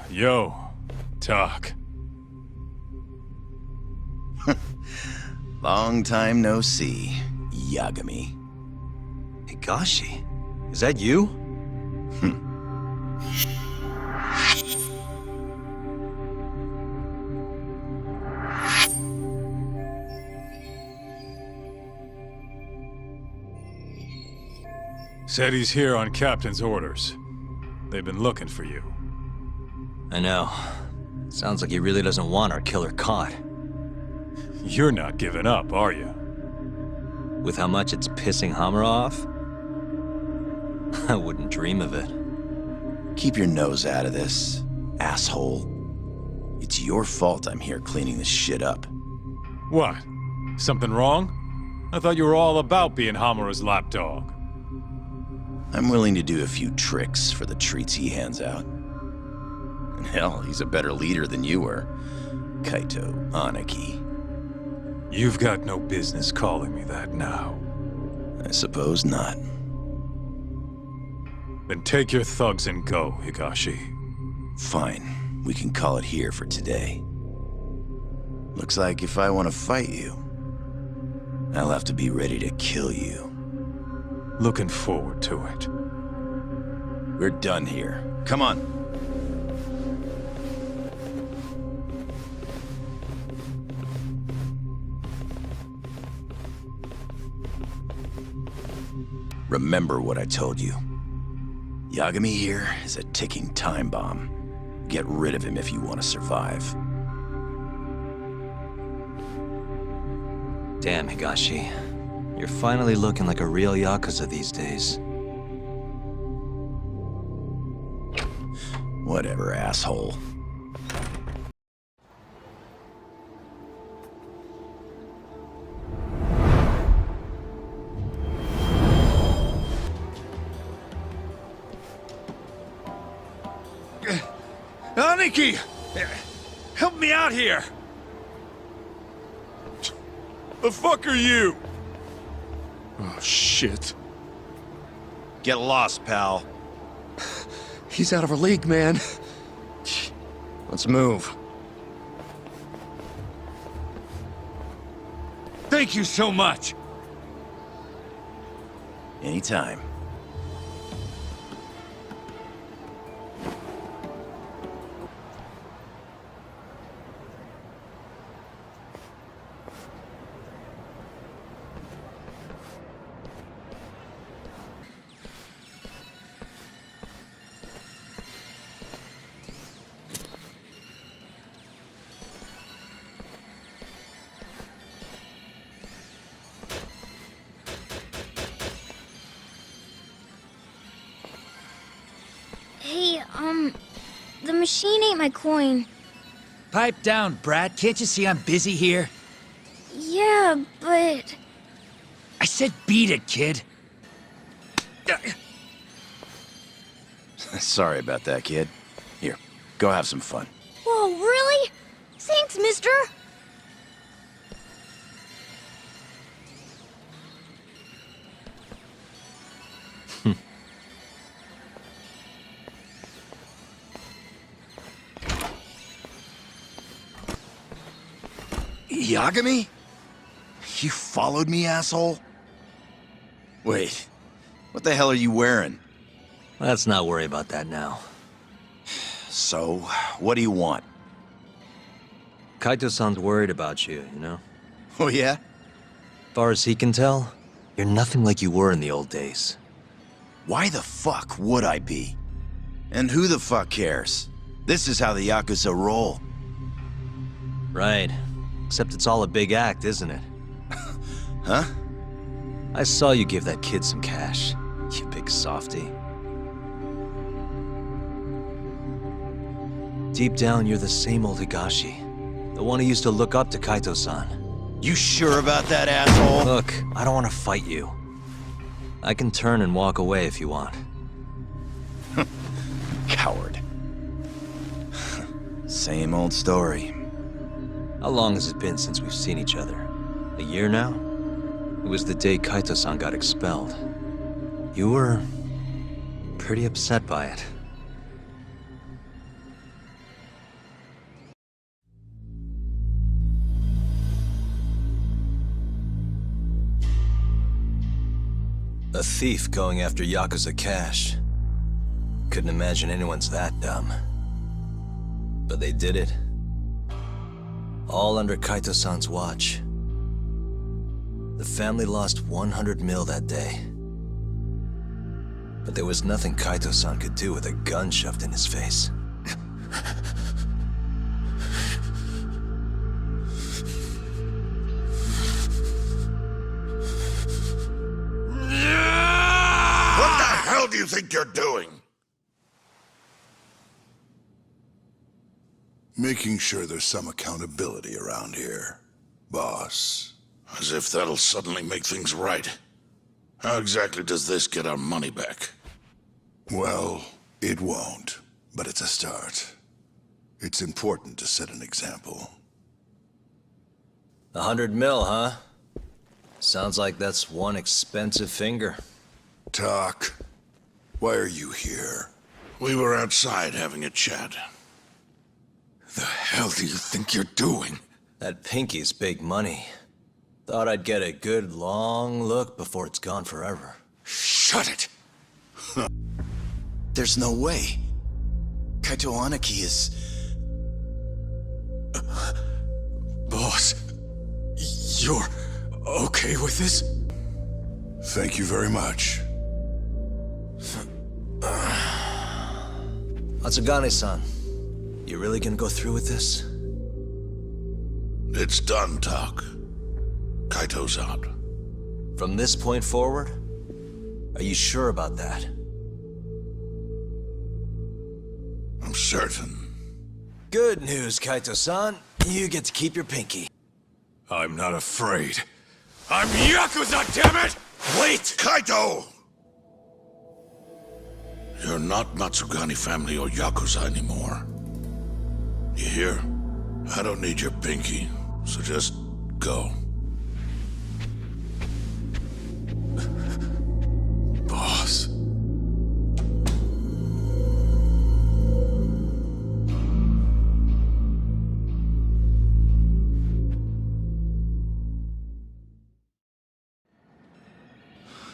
Yo, talk. Long time no see, Yagami. Higashi? Is that you? Said he's here on Captain's orders. They've been looking for you. I know. Sounds like he really doesn't want our killer caught. You're not giving up, are you? With how much it's pissing Hamura off? I wouldn't dream of it. Keep your nose out of this, asshole. It's your fault I'm here cleaning this shit up. What? Something wrong? I thought you were all about being Hamura's lapdog. I'm willing to do a few tricks for the treats he hands out. And hell, he's a better leader than you were, Kaito Aniki. You've got no business calling me that now. I suppose not. Then take your thugs and go, Higashi. Fine, we can call it here for today. Looks like if I want to fight you, I'll have to be ready to kill you. Looking forward to it. We're done here. Come on. Remember what I told you. Yagami here is a ticking time bomb. Get rid of him if you want to survive. Damn, Higashi. You're finally looking like a real Yakuza these days. Whatever, asshole. Aniki! Help me out here! The fuck are you? Oh, shit. Get lost, pal. He's out of our league, man. Let's move. Thank you so much! Anytime. Hey, the machine ate my coin. Pipe down, brat. Can't you see I'm busy here? Yeah, but... I said beat it, kid. Sorry about that, kid. Here, go have some fun. Whoa, really? Thanks, mister. Yagami? You followed me, asshole? Wait, what the hell are you wearing? Let's not worry about that now. So, what do you want? Kaito-san's worried about you, you know? Oh yeah? Far as he can tell, you're nothing like you were in the old days. Why the fuck would I be? And who the fuck cares? This is how the Yakuza roll. Right. Except it's all a big act, isn't it? Huh? I saw you give that kid some cash, you big softy. Deep down, you're the same old Higashi. The one who used to look up to Kaito-san. You sure about that, asshole? Look, I don't want to fight you. I can turn and walk away if you want. Coward. Same old story. How long has it been since we've seen each other? A year now? It was the day Kaito-san got expelled. You were pretty upset by it. A thief going after Yakuza cash. Couldn't imagine anyone's that dumb. But they did it. All under Kaito-san's watch. The family lost 100 mil that day. But there was nothing Kaito-san could do with a gun shoved in his face. What the hell do you think you're doing? Making sure there's some accountability around here, boss. As if that'll suddenly make things right. How exactly does this get our money back? Well, it won't, but it's a start. It's important to set an example. 100 mil, huh? Sounds like that's one expensive finger. Tak, why are you here? We were outside having a chat. The hell do you think you're doing? That pinky's big money. Thought I'd get a good long look before it's gone forever. Shut it! There's no way. Kaito Aniki is... Boss, you're okay with this? Thank you very much. Matsugane-san, you really gonna go through with this? It's done, Tak. Kaito's out. From this point forward? Are you sure about that? I'm certain. Good news, Kaito-san. You get to keep your pinky. I'm not afraid. I'm Yakuza, damn it! Wait! Kaito! You're not Matsugane family or Yakuza anymore. You hear? I don't need your pinky, so just go. Boss.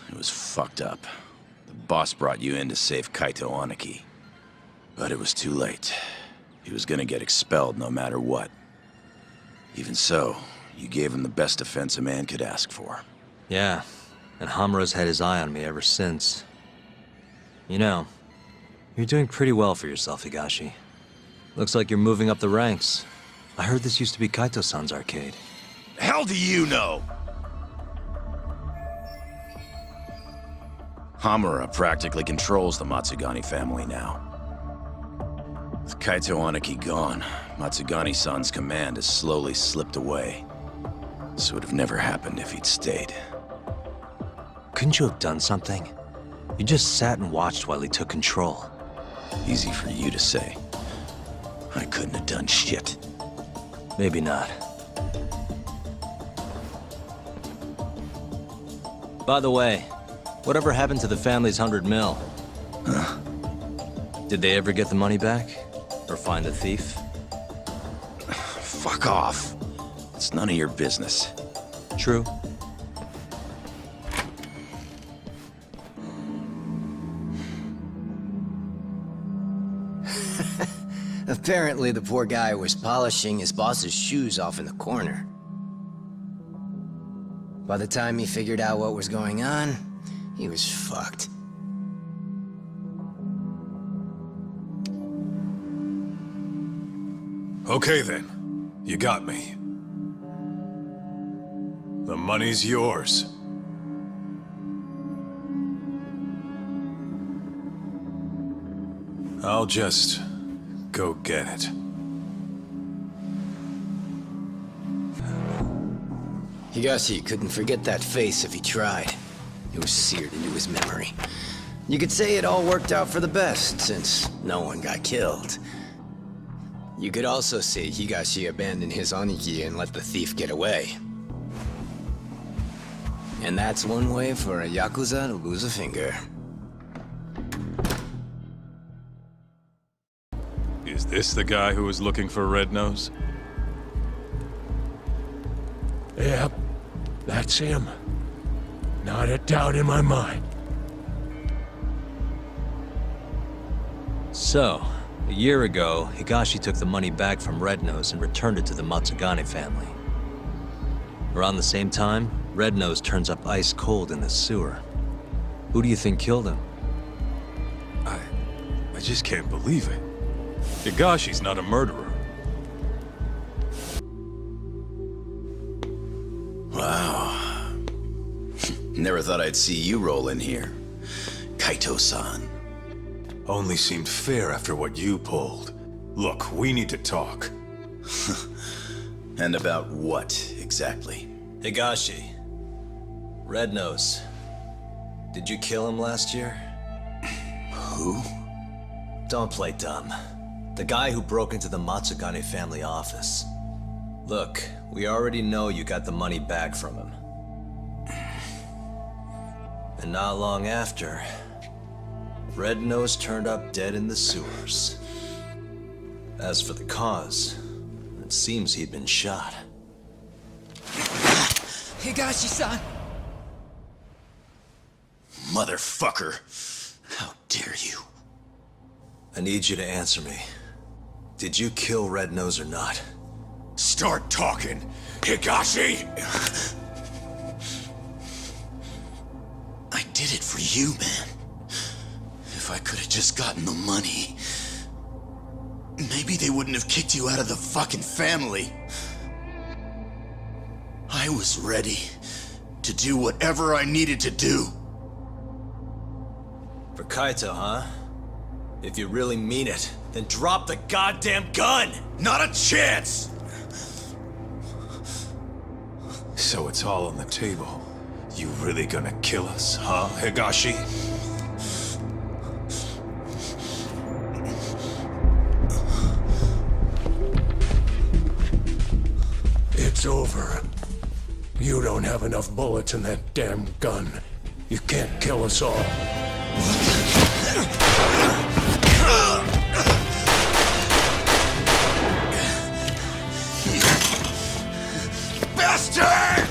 It was fucked up. The boss brought you in to save Kaito Aniki. But it was too late. He was gonna get expelled no matter what. Even so, you gave him the best defense a man could ask for. Yeah, and Hamura's had his eye on me ever since. You know, you're doing pretty well for yourself, Higashi. Looks like you're moving up the ranks. I heard this used to be Kaito-san's arcade. Hell do you know? Hamura practically controls the Matsugane family now. With Kaito Aniki gone, Matsugane-san's command has slowly slipped away. This would have never happened if he'd stayed. Couldn't you have done something? You just sat and watched while he took control. Easy for you to say. I couldn't have done shit. Maybe not. By the way, whatever happened to the family's 100 mil? Huh? Did they ever get the money back? Or find the thief? Fuck off. It's none of your business. True. Apparently, the poor guy was polishing his boss's shoes off in the corner. By the time he figured out what was going on, he was fucked. Okay then. You got me. The money's yours. I'll just go get it. Higashi couldn't forget that face if he tried. It was seared into his memory. You could say it all worked out for the best, since no one got killed. You could also say Higashi abandoned his Aniki and let the thief get away. And that's one way for a Yakuza to lose a finger. Is this the guy who was looking for Red Nose? Yep, that's him. Not a doubt in my mind. So, a year ago, Higashi took the money back from Red Nose and returned it to the Matsugane family. Around the same time, Red Nose turns up ice cold in the sewer. Who do you think killed him? I just can't believe it. Higashi's not a murderer. Wow. Never thought I'd see you roll in here. Kaito-san. Only seemed fair after what you pulled. Look, we need to talk. And about what, exactly? Higashi. Red Nose. Did you kill him last year? Who? Don't play dumb. The guy who broke into the Matsugane family office. Look, we already know you got the money back from him. And not long after, Red Nose turned up dead in the sewers. As for the cause, it seems he'd been shot. Higashi-san! Motherfucker! How dare you? I need you to answer me. Did you kill Red Nose or not? Start talking, Higashi! I did it for you, man. If I could have just gotten the money, maybe they wouldn't have kicked you out of the fucking family. I was ready to do whatever I needed to do. For Kaito, huh? If you really mean it, then drop the goddamn gun! Not a chance! So it's all on the table. You really gonna kill us, huh, Higashi? It's over. You don't have enough bullets in that damn gun. You can't kill us all. Bastard!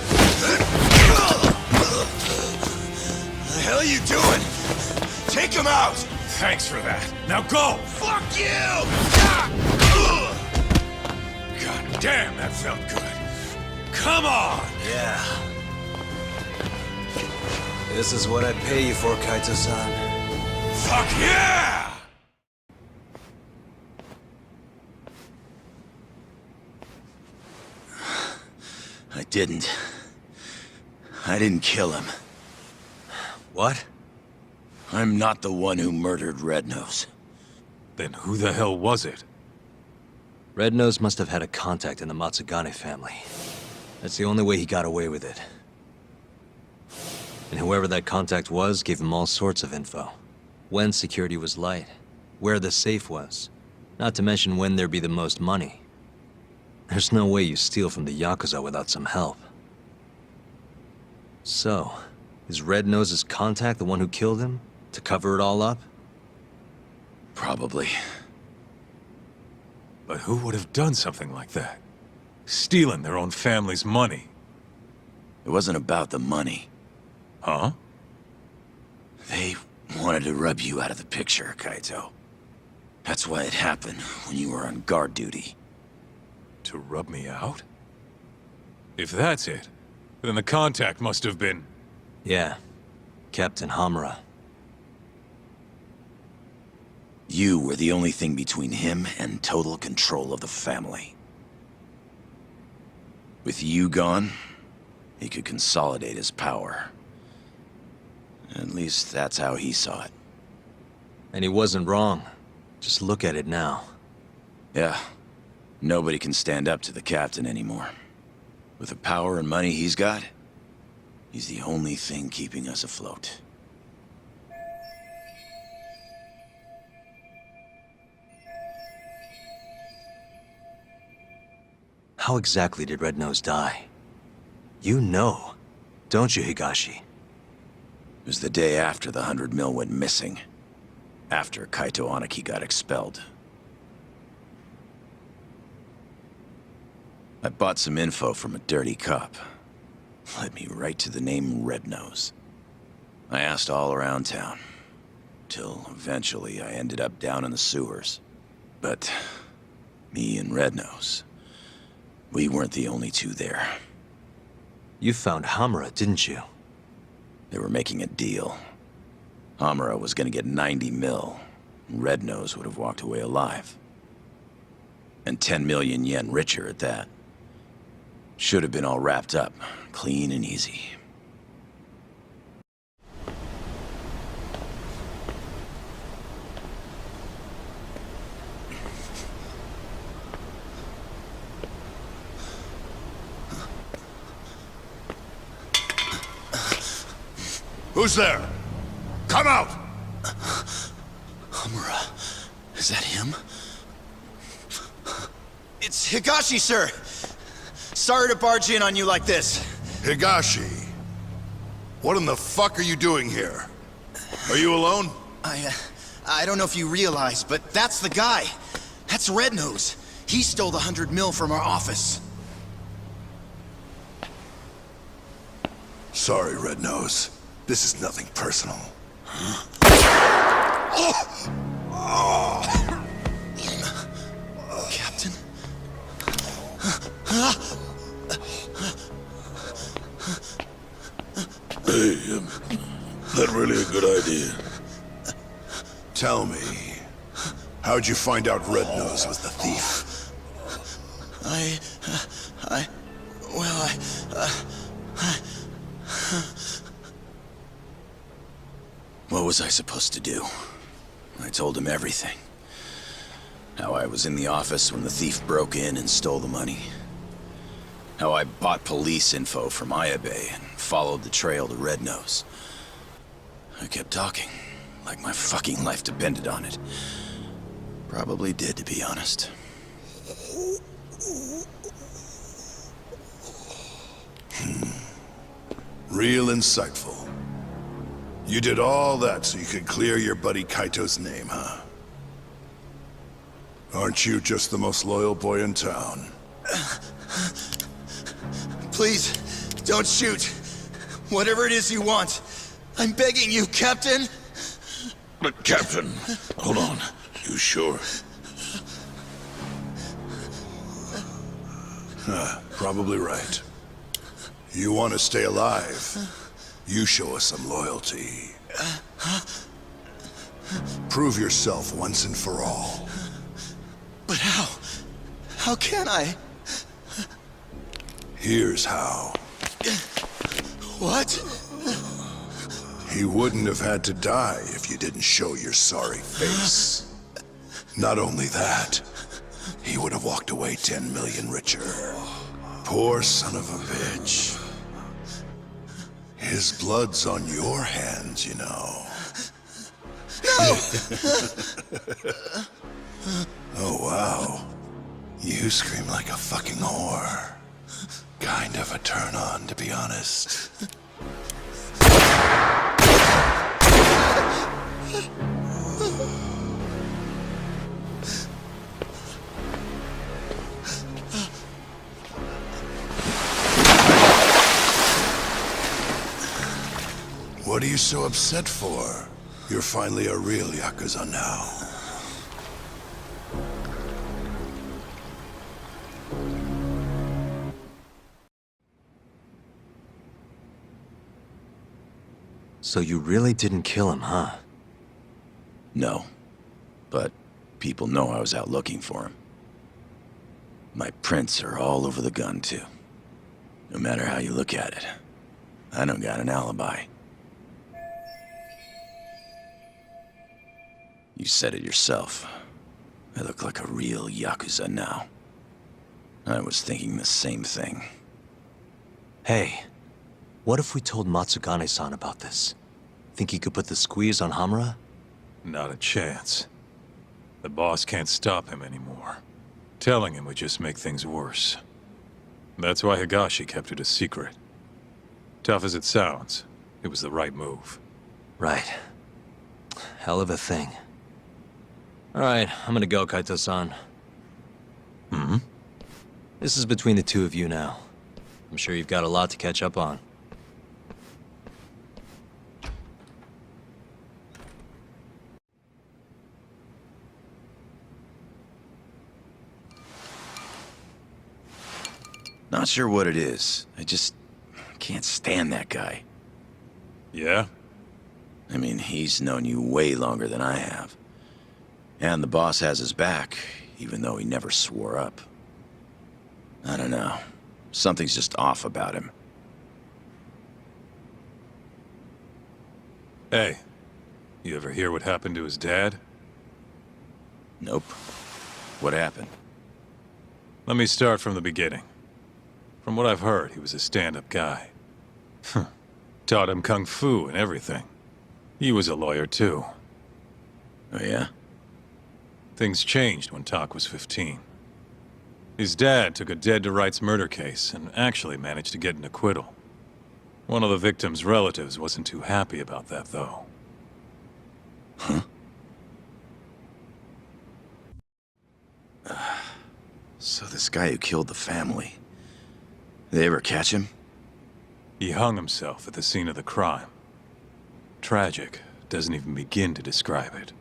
The hell are you doing? Take him out! Thanks for that. Now go! Fuck you! God damn, that felt good. Come on! Yeah. This is what I pay you for, Kaito-san. Fuck yeah! I didn't kill him. What? I'm not the one who murdered Red Nose. Then who the hell was it? Red Nose must have had a contact in the Matsugane family. That's the only way he got away with it. And whoever that contact was gave him all sorts of info. When security was light, where the safe was, not to mention when there'd be the most money. There's no way you steal from the Yakuza without some help. So, is Red Nose's contact the one who killed him? To cover it all up? Probably. But who would have done something like that? Stealing their own family's money. It wasn't about the money. Huh? They wanted to rub you out of the picture, Kaito. That's why it happened when you were on guard duty. To rub me out? If that's it, then the contact must have been... Yeah. Captain Hamura. You were the only thing between him and total control of the family. With you gone, he could consolidate his power. At least that's how he saw it. And he wasn't wrong. Just look at it now. Yeah. Nobody can stand up to the captain anymore. With the power and money he's got, he's the only thing keeping us afloat. How exactly did Red Nose die? You know, don't you, Higashi? It was the day after the 100 mil went missing. After Kaito Aniki got expelled. I bought some info from a dirty cop. Led me right to the name Red Nose. I asked all around town. till eventually I ended up down in the sewers. But me and Red Nose, we weren't the only two there. You found Hamura, didn't you? They were making a deal. Hamura was gonna get 90 mil. Red Nose would have walked away alive. And 10 million yen richer at that. Should have been all wrapped up, clean and easy. Who's there? Come out! Hamura. Is that him? It's Higashi, sir! Sorry to barge in on you like this. Higashi. What in the fuck are you doing here? Are you alone? I don't know if you realize, but that's the guy. That's Red Nose. He stole the 100 mil from our office. Sorry, Red Nose. This is nothing personal. Captain? Hey, that really a good idea? Tell me, how'd you find out Red Nose was the thief? What was I supposed to do? I told him everything. How I was in the office when the thief broke in and stole the money. How I bought police info from Ayabe and followed the trail to Red Nose. I kept talking, like my fucking life depended on it. Probably did, to be honest. Real insightful. You did all that so you could clear your buddy Kaito's name, huh? Aren't you just the most loyal boy in town? Please, don't shoot. Whatever it is you want. I'm begging you, Captain. But Captain, hold on. You sure? Probably right. You want to stay alive, you show us some loyalty. Prove yourself once and for all. But how? How can I? Here's how. What? He wouldn't have had to die if you didn't show your sorry face. Not only that, he would have walked away 10 million richer. Poor son of a bitch. His blood's on your hands, you know. No! Oh, wow. You scream like a fucking whore. Kind of a turn on, to be honest. What are you so upset for? You're finally a real Yakuza now. So you really didn't kill him, huh? No. But people know I was out looking for him. My prints are all over the gun, too. No matter how you look at it, I don't got an alibi. You said it yourself. I look like a real Yakuza now. I was thinking the same thing. Hey, what if we told Matsugane-san about this? Think he could put the squeeze on Hamura? Not a chance. The boss can't stop him anymore. Telling him would just make things worse. That's why Higashi kept it a secret. Tough as it sounds, it was the right move. Right. Hell of a thing. Alright, I'm gonna go, Kaito-san. Hmm? This is between the two of you now. I'm sure you've got a lot to catch up on. Not sure what it is. I just can't stand that guy. Yeah? I mean, he's known you way longer than I have. And the boss has his back, even though he never swore up. I don't know. Something's just off about him. Hey, you ever hear what happened to his dad? Nope. What happened? Let me start from the beginning. From what I've heard, he was a stand-up guy. Taught him kung fu and everything. He was a lawyer, too. Oh, yeah? Things changed when Tak was 15. His dad took a dead-to-rights murder case and actually managed to get an acquittal. One of the victim's relatives wasn't too happy about that, though. Huh? So this guy who killed the family... They ever catch him? He hung himself at the scene of the crime. Tragic. Doesn't even begin to describe it.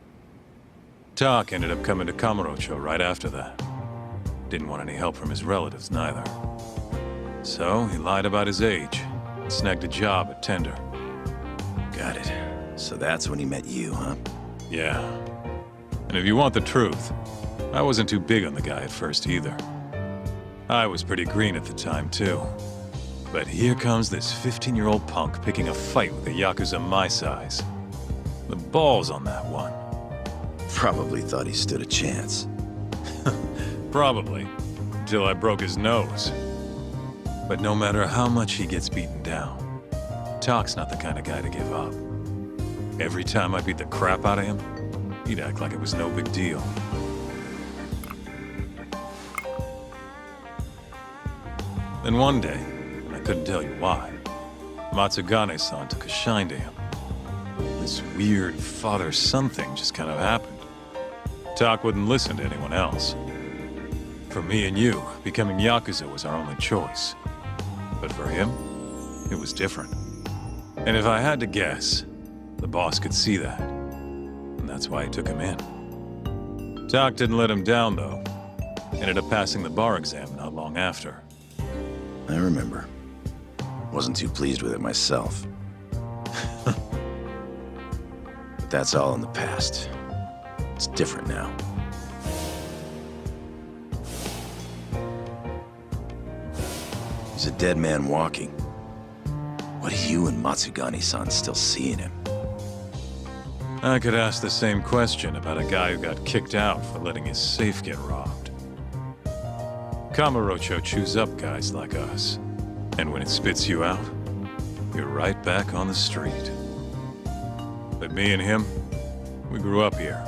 Tak ended up coming to Kamurocho right after that. Didn't want any help from his relatives, neither. So, he lied about his age, and snagged a job at Tender. Got it. So that's when he met you, huh? Yeah. And if you want the truth, I wasn't too big on the guy at first either. I was pretty green at the time, too. But here comes this 15-year-old punk picking a fight with a Yakuza my size. The balls on that one. Probably thought he stood a chance. Probably. Until I broke his nose. But no matter how much he gets beaten down, Tak's not the kind of guy to give up. Every time I beat the crap out of him, he'd act like it was no big deal. Then one day, and I couldn't tell you why, Matsugane-san took a shine to him. This weird father-son thing just kind of happened. Tak wouldn't listen to anyone else. For me and you, becoming Yakuza was our only choice. But for him, it was different. And if I had to guess, the boss could see that. And that's why he took him in. Tak didn't let him down, though. Ended up passing the bar exam not long after. I remember. Wasn't too pleased with it myself. But that's all in the past. It's different now. He's a dead man walking. What do you and Matsugane-san still see in him? I could ask the same question about a guy who got kicked out for letting his safe get robbed. Kamurocho chews up guys like us. And when it spits you out, you're right back on the street. But me and him, we grew up here.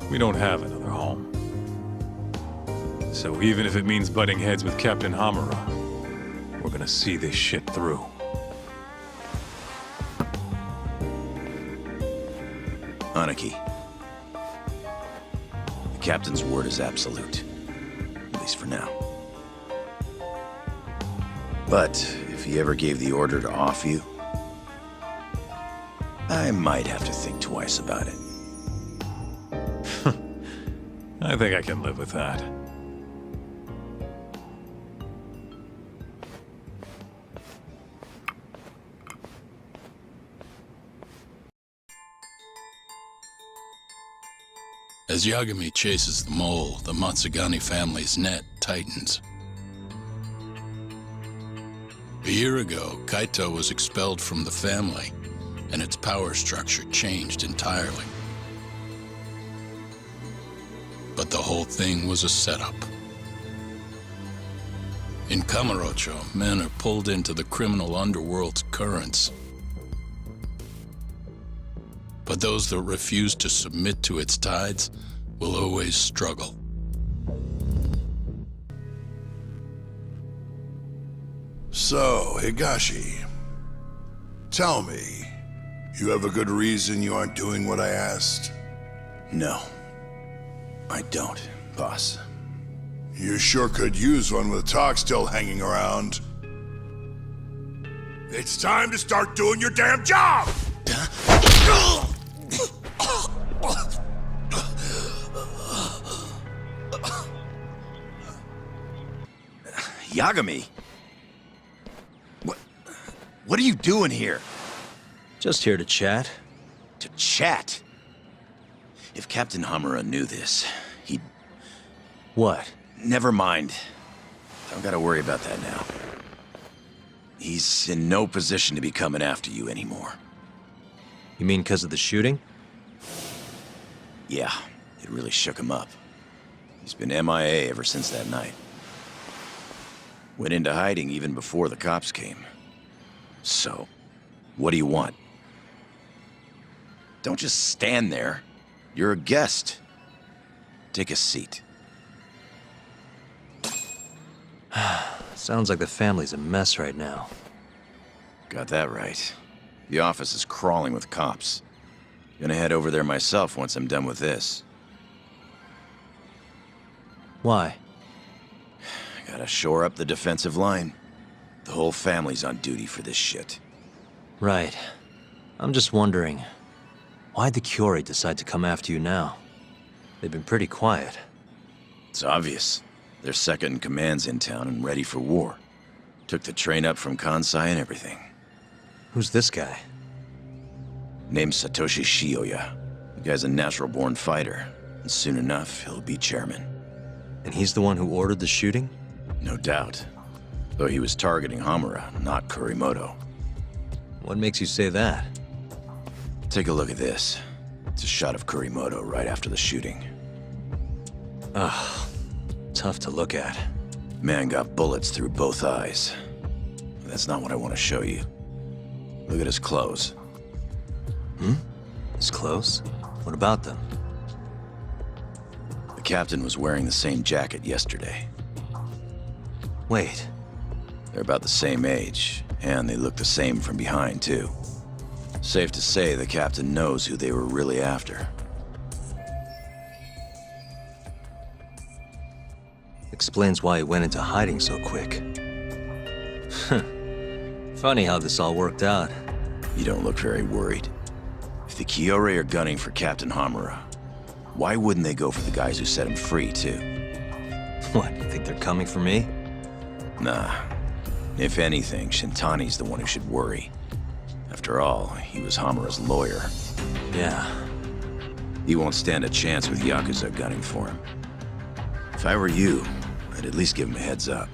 We don't have another home. So even if it means butting heads with Captain Hamura, we're gonna see this shit through. Aniki. The captain's word is absolute. At least for now. But if he ever gave the order to off you, I might have to think twice about it. I think I can live with that. As Yagami chases the mole, the Matsugane family's net tightens. A year ago, Kaito was expelled from the family, and its power structure changed entirely. But the whole thing was a setup. In Kamurocho, men are pulled into the criminal underworld's currents. But those that refuse to submit to its tides will always struggle. So, Higashi, tell me, you have a good reason you aren't doing what I asked? No, I don't, boss. You sure could use one with talk still hanging around. It's time to start doing your damn job! Yagami? What are you doing here? Just here to chat. To chat? If Captain Hamura knew this, he'd... What? Never mind. Don't gotta worry about that now. He's in no position to be coming after you anymore. You mean because of the shooting? Yeah, it really shook him up. He's been MIA ever since that night. Went into hiding even before the cops came. So, what do you want? Don't just stand there. You're a guest. Take a seat. Sounds like the family's a mess right now. Got that right. The office is crawling with cops. Gonna head over there myself once I'm done with this. Why? Gotta shore up the defensive line. The whole family's on duty for this shit. Right. I'm just wondering, why'd the Curie decide to come after you now? They've been pretty quiet. It's obvious. Their second-in-command's in town and ready for war. Took the train up from Kansai and everything. Who's this guy? Name's Satoshi Shioya. The guy's a natural-born fighter, and soon enough, he'll be chairman. And he's the one who ordered the shooting? No doubt. Though he was targeting Hamura, not Kurimoto. What makes you say that? Take a look at this. It's a shot of Kurimoto right after the shooting. Ugh, tough to look at. Man got bullets through both eyes. That's not what I want to show you. Look at his clothes. His clothes? What about them? The captain was wearing the same jacket yesterday. Wait. They're about the same age, and they look the same from behind, too. Safe to say the captain knows who they were really after. Explains why he went into hiding so quick. Funny how this all worked out. You don't look very worried. If the Kiore are gunning for Captain Hamura, why wouldn't they go for the guys who set him free, too? What, you think they're coming for me? Nah. If anything, Shintani's the one who should worry. After all, he was Hamura's lawyer. Yeah. He won't stand a chance with Yakuza gunning for him. If I were you, I'd at least give him a heads up.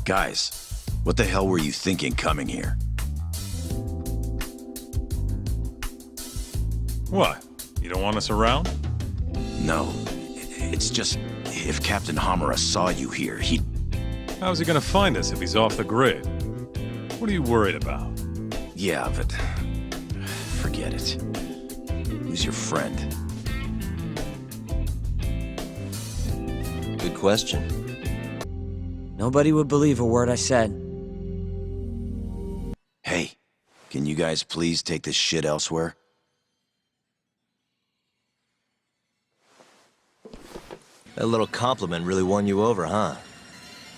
Guys, what the hell were you thinking coming here? What? You don't want us around? No. It's just, if Captain Hamura saw you here, he'd... How's he gonna find us if he's off the grid? What are you worried about? Yeah, but... forget it. Who's your friend? Good question. Nobody would believe a word I said. Hey, can you guys please take this shit elsewhere? That little compliment really won you over, huh?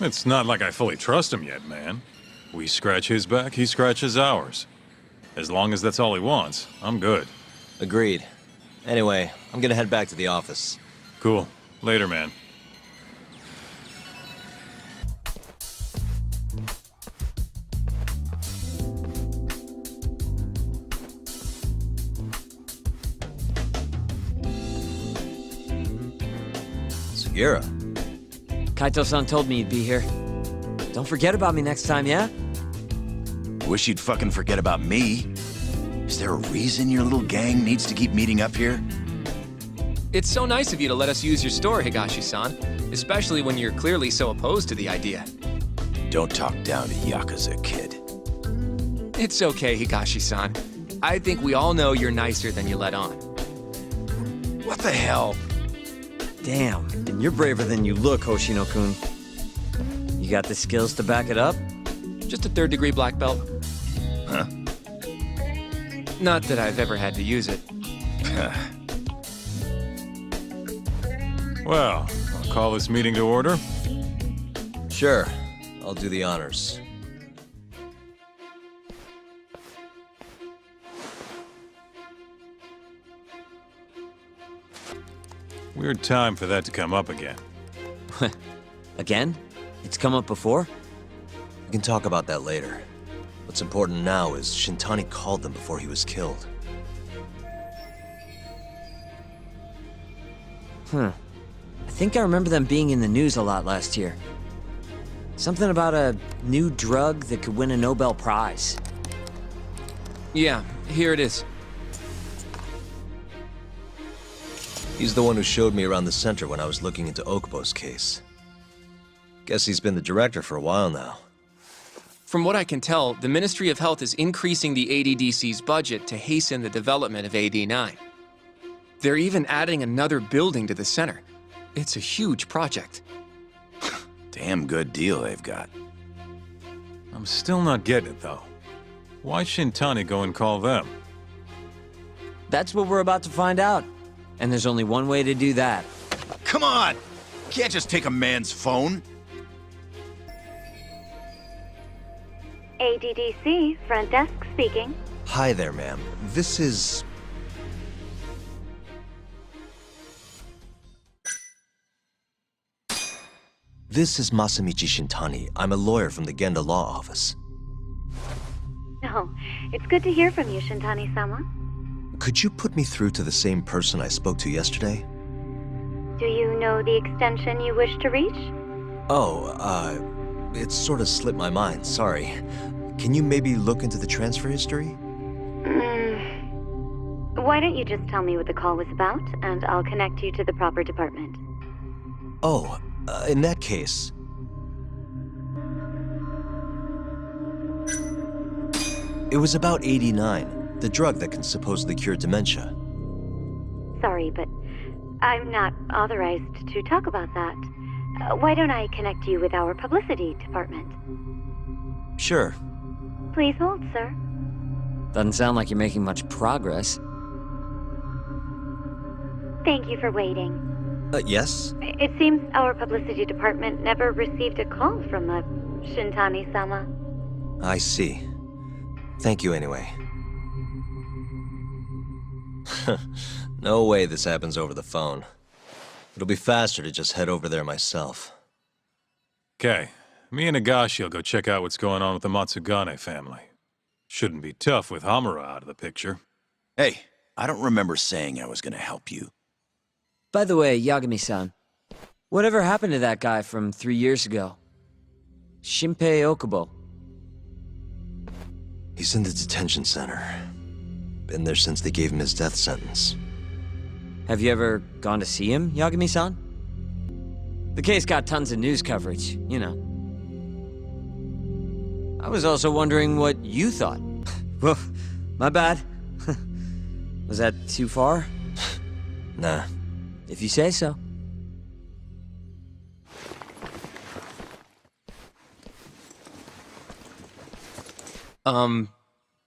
It's not like I fully trust him yet, man. We scratch his back, he scratches ours. As long as that's all he wants, I'm good. Agreed. Anyway, I'm gonna head back to the office. Cool. Later, man. Segura. Kaito-san told me you'd be here. Don't forget about me next time, yeah? Wish you'd fucking forget about me. Is there a reason your little gang needs to keep meeting up here? It's so nice of you to let us use your store, Higashi-san. Especially when you're clearly so opposed to the idea. Don't talk down to Yakuza, kid. It's okay, Higashi-san. I think we all know you're nicer than you let on. What the hell? Damn, and you're braver than you look, Hoshino-kun. You got the skills to back it up? Just a third-degree black belt. Huh? Not that I've ever had to use it. Well, I'll call this meeting to order. Sure. I'll do the honors. Weird time for that to come up again. Again? It's come up before? We can talk about that later. What's important now is Shintani called them before he was killed. I think I remember them being in the news a lot last year. Something about a new drug that could win a Nobel Prize. Yeah, here it is. He's the one who showed me around the center when I was looking into Okubo's case. Guess he's been the director for a while now. From what I can tell, the Ministry of Health is increasing the ADDC's budget to hasten the development of AD9. They're even adding another building to the center. It's a huge project. Damn good deal they've got. I'm still not getting it, though. Why Shintani go and call them? That's what we're about to find out. And there's only one way to do that. Come on! Can't just take a man's phone. ADDC, front desk speaking. Hi there, ma'am. This is... This is Masamichi Shintani. I'm a lawyer from the Genda Law Office. Oh, it's good to hear from you, Shintani-sama. Could you put me through to the same person I spoke to yesterday? Do you know the extension you wish to reach? It sort of slipped my mind, sorry. Can you maybe look into the transfer history? Why don't you just tell me what the call was about, and I'll connect you to the proper department. Oh, in that case... It was about 89, the drug that can supposedly cure dementia. Sorry, but I'm not authorized to talk about that. Why don't I connect you with our publicity department? Sure. Please hold, sir. Doesn't sound like you're making much progress. Thank you for waiting. Yes? It seems our publicity department never received a call from a Shintani-sama. I see. Thank you anyway. No way this happens over the phone. It'll be faster to just head over there myself. Okay, me and Higashi will go check out what's going on with the Matsugane family. Shouldn't be tough with Hamura out of the picture. Hey, I don't remember saying I was gonna help you. By the way, Yagami-san, whatever happened to that guy from 3 years ago? Shinpei Okubo. He's in the detention center. Been there since they gave him his death sentence. Have you ever gone to see him, Yagami-san? The case got tons of news coverage, you know. I was also wondering what you thought. Well, my bad. Was that too far? Nah. If you say so.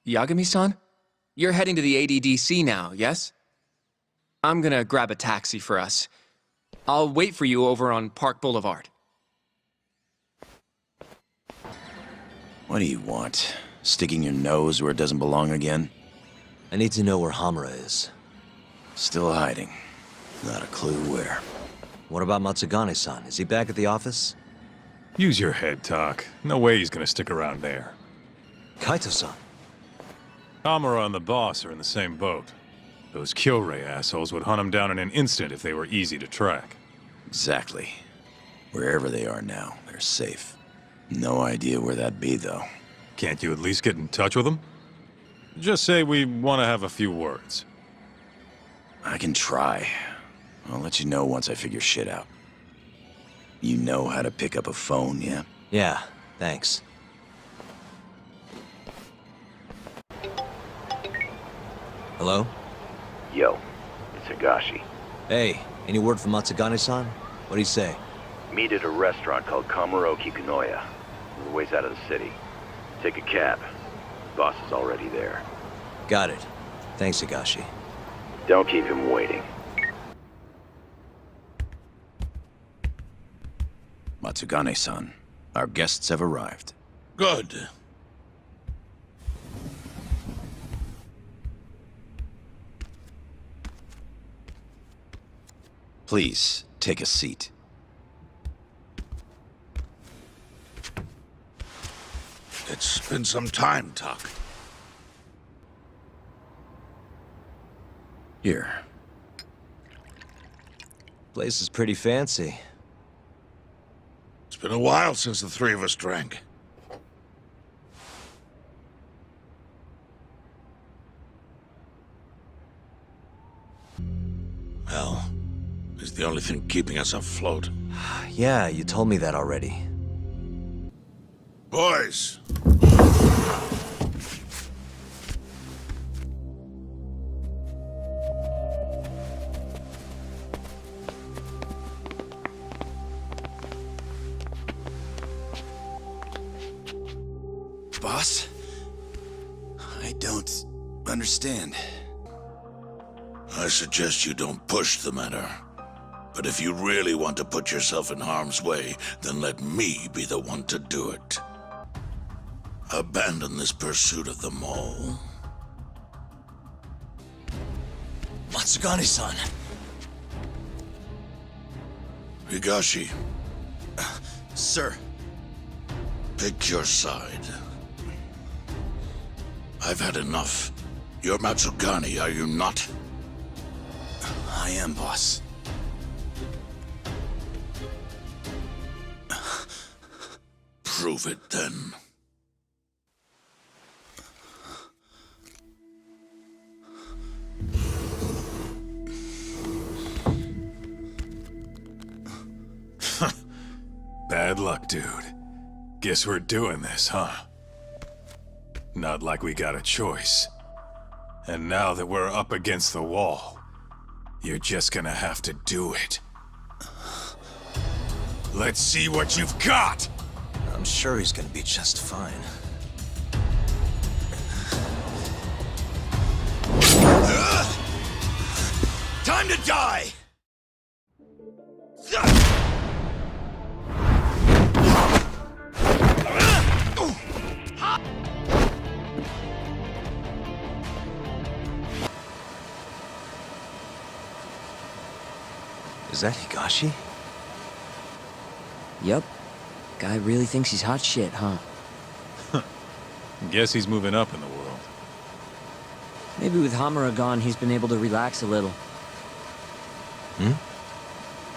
Yagami-san? You're heading to the ADDC now, yes? I'm gonna grab a taxi for us. I'll wait for you over on Park Boulevard. What do you want? Sticking your nose where it doesn't belong again? I need to know where Hamura is. Still hiding. Not a clue where. What about Matsugane-san? Is he back at the office? Use your head, Talk. No way he's gonna stick around there. Kaito-san. Hamura and the boss are in the same boat. Those Kyorei assholes would hunt him down in an instant if they were easy to track. Exactly. Wherever they are now, they're safe. No idea where that'd be, though. Can't you at least get in touch with them? Just say we want to have a few words. I can try. I'll let you know once I figure shit out. You know how to pick up a phone, yeah? Yeah, thanks. Hello? Yo, it's Higashi. Hey, any word from Matsugane-san? What'd he say? Meet at a restaurant called Kamuroki Kunoya. We're ways out of the city. Take a cab. Boss is already there. Got it. Thanks, Higashi. Don't keep him waiting. Matsugane-san, our guests have arrived. Good. Please, take a seat. been some time, Tuck. Here. Place is pretty fancy. It's been a while since the three of us drank. Hell, is the only thing keeping us afloat. Yeah, you told me that already. Boys! Boss? I don't understand. I suggest you don't push the matter. But if you really want to put yourself in harm's way, then let me be the one to do it. Abandon this pursuit of the mole. Matsugane-san! Higashi. Sir. Pick your side. I've had enough. You're Matsugane, are you not? I am, boss. Prove it, then. Bad luck, dude. Guess we're doing this, huh? Not like we got a choice. And now that we're up against the wall, you're just gonna have to do it. Let's see what you've got! I'm sure he's gonna be just fine. Time to die! Is that Higashi? Yup. Guy really thinks he's hot shit, huh? Guess he's moving up in the world. Maybe with Hamura gone, he's been able to relax a little.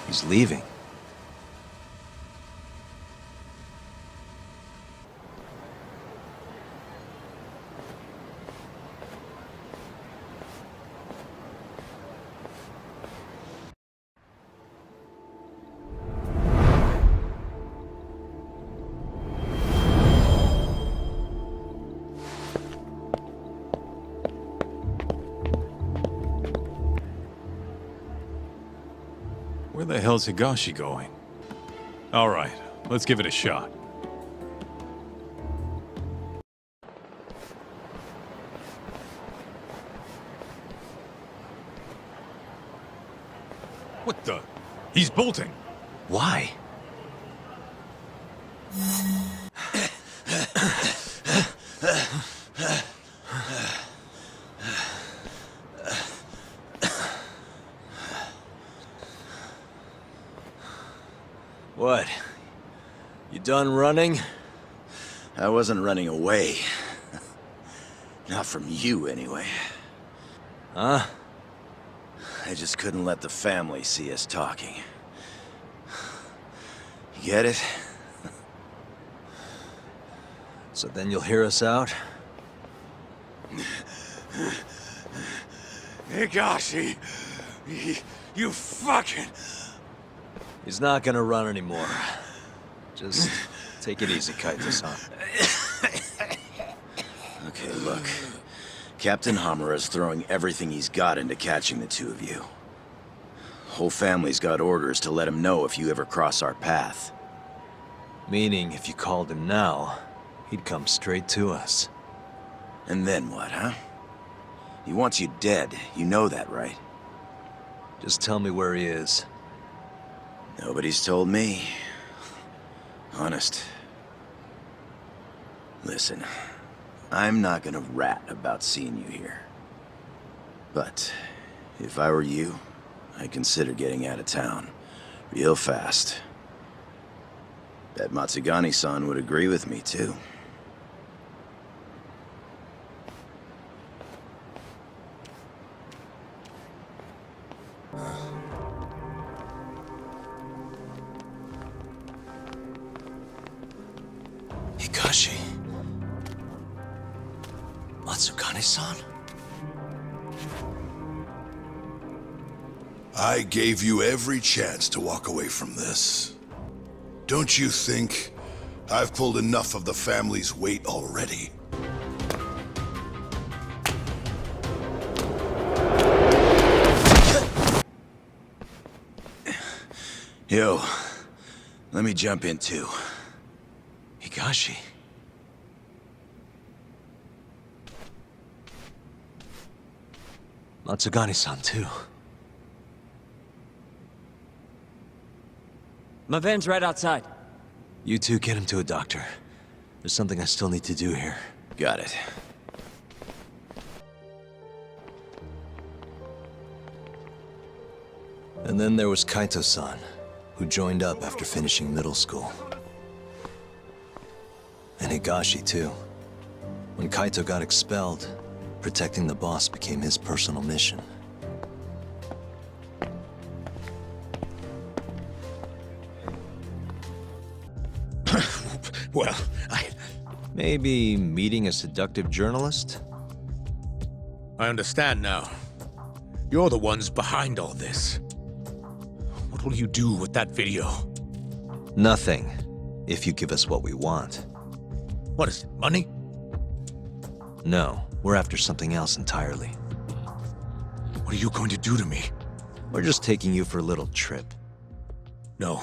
He's leaving. Where the hell's Higashi going? All right, let's give it a shot. What the? He's bolting. Why? What? You done running? I wasn't running away. Not from you, anyway. Huh? I just couldn't let the family see us talking. You get it? So then you'll hear us out? Higashi! You fucking... He's not gonna run anymore. Just take it easy, Kaito-san. Okay, look. Captain Hamura's throwing everything he's got into catching the two of you. Whole family's got orders to let him know if you ever cross our path. Meaning, if you called him now, he'd come straight to us. And then what, huh? He wants you dead. You know that, right? Just tell me where he is. Nobody's told me. Honest. Listen, I'm not gonna rat about seeing you here. But, if I were you, I'd consider getting out of town. Real fast. Bet Matsugane-san would agree with me, too. Higashi? Matsukane-san? I gave you every chance to walk away from this. Don't you think I've pulled enough of the family's weight already? Yo, let me jump in too. Higashi? Matsugane-san, too. My van's right outside. You two get him to a doctor. There's something I still need to do here. Got it. And then there was Kaito-san, who joined up after finishing middle school. And Higashi, too. When Kaito got expelled, protecting the boss became his personal mission. Well, Maybe meeting a seductive journalist? I understand now. You're the ones behind all this. What will you do with that video? Nothing, if you give us what we want. What is it, money? No, we're after something else entirely. What are you going to do to me? We're just taking you for a little trip. No.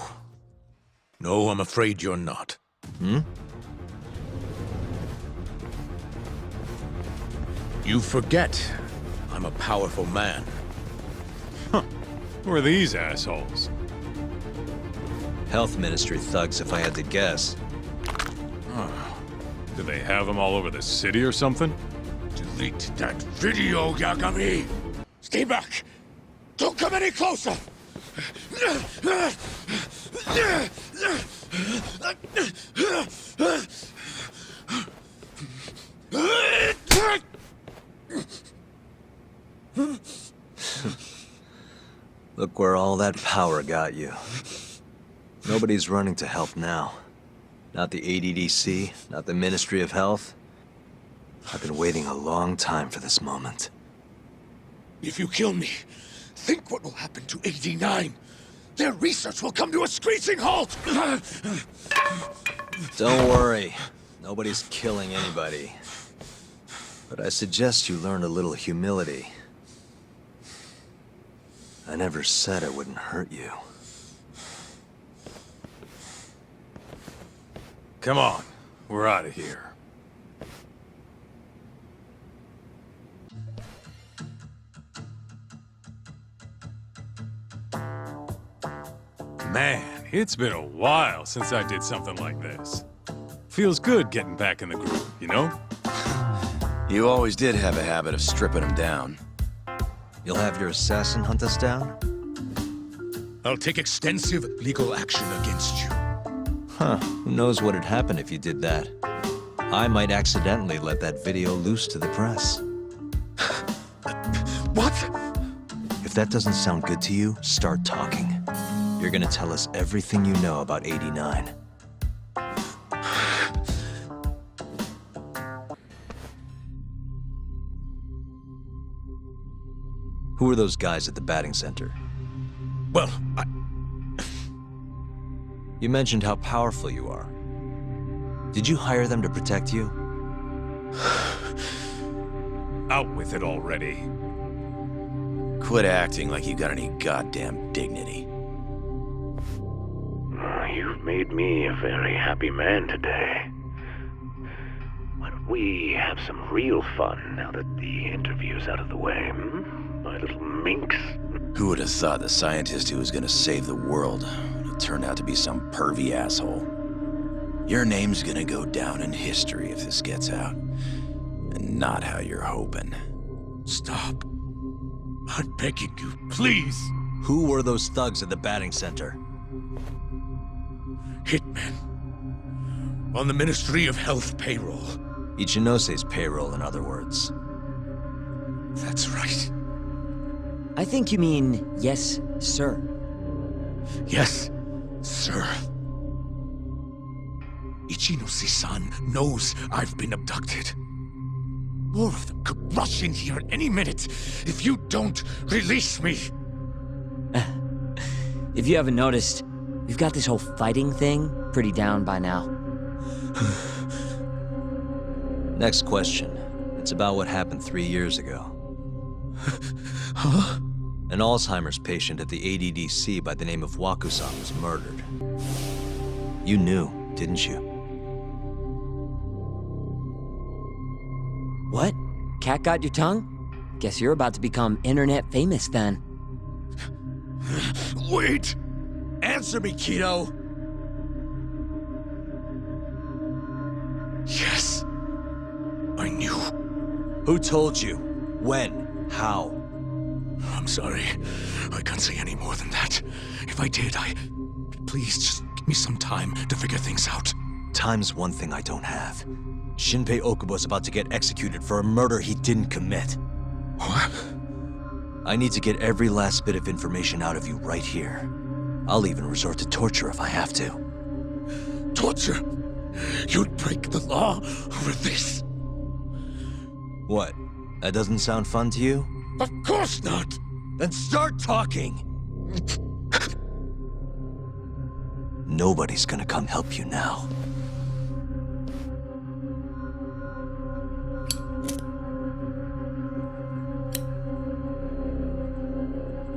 No, I'm afraid you're not. Hmm? You forget I'm a powerful man. Huh. Who are these assholes? Health Ministry thugs, if I had to guess. Do they have them all over the city or something? Delete that video, Yagami! Stay back! Don't come any closer! Look where all that power got you. Nobody's running to help now. Not the ADDC, not the Ministry of Health. I've been waiting a long time for this moment. If you kill me, think what will happen to 89. Their research will come to a screeching halt! Don't worry. Nobody's killing anybody. But I suggest you learn a little humility. I never said I wouldn't hurt you. Come on, we're out of here. Man, it's been a while since I did something like this. Feels good getting back in the groove, you know? You always did have a habit of stripping them down. You'll have your assassin hunt us down? I'll take extensive legal action against you. Huh, who knows what'd happen if you did that? I might accidentally let that video loose to the press. What? If that doesn't sound good to you, start talking. You're gonna tell us everything you know about 89. Who are those guys at the batting center? Well, You mentioned how powerful you are. Did you hire them to protect you? Out with it already. Quit acting like you got any goddamn dignity. You've made me a very happy man today. Why don't we have some real fun now that the interview's out of the way, hmm? My little minx? Who would have thought the scientist who was gonna save the world would turn out to be some pervy asshole? Your name's gonna go down in history if this gets out. And not how you're hoping. Stop. I'm begging you, please. Who were those thugs at the batting center? Hitmen. On the Ministry of Health payroll. Ichinose's payroll, in other words. That's right. I think you mean, yes, sir. Yes, sir. Ichinose-san knows I've been abducted. More of them could rush in here any minute if you don't release me. If you haven't noticed, we've got this whole fighting thing pretty down by now. Next question. It's about what happened 3 years ago. Huh? An Alzheimer's patient at the ADDC by the name of Wakusan was murdered. You knew, didn't you? What? Cat got your tongue? Guess you're about to become internet famous then. Wait! Answer me, Kido! Yes. I knew. Who told you? When? How? I'm sorry. I can't say any more than that. If I did, Please, just give me some time to figure things out. Time's one thing I don't have. Shinpei Okubo's about to get executed for a murder he didn't commit. What? I need to get every last bit of information out of you right here. I'll even resort to torture if I have to. Torture? You'd break the law over this? What? That doesn't sound fun to you? Of course not! Then start talking! Nobody's gonna come help you now.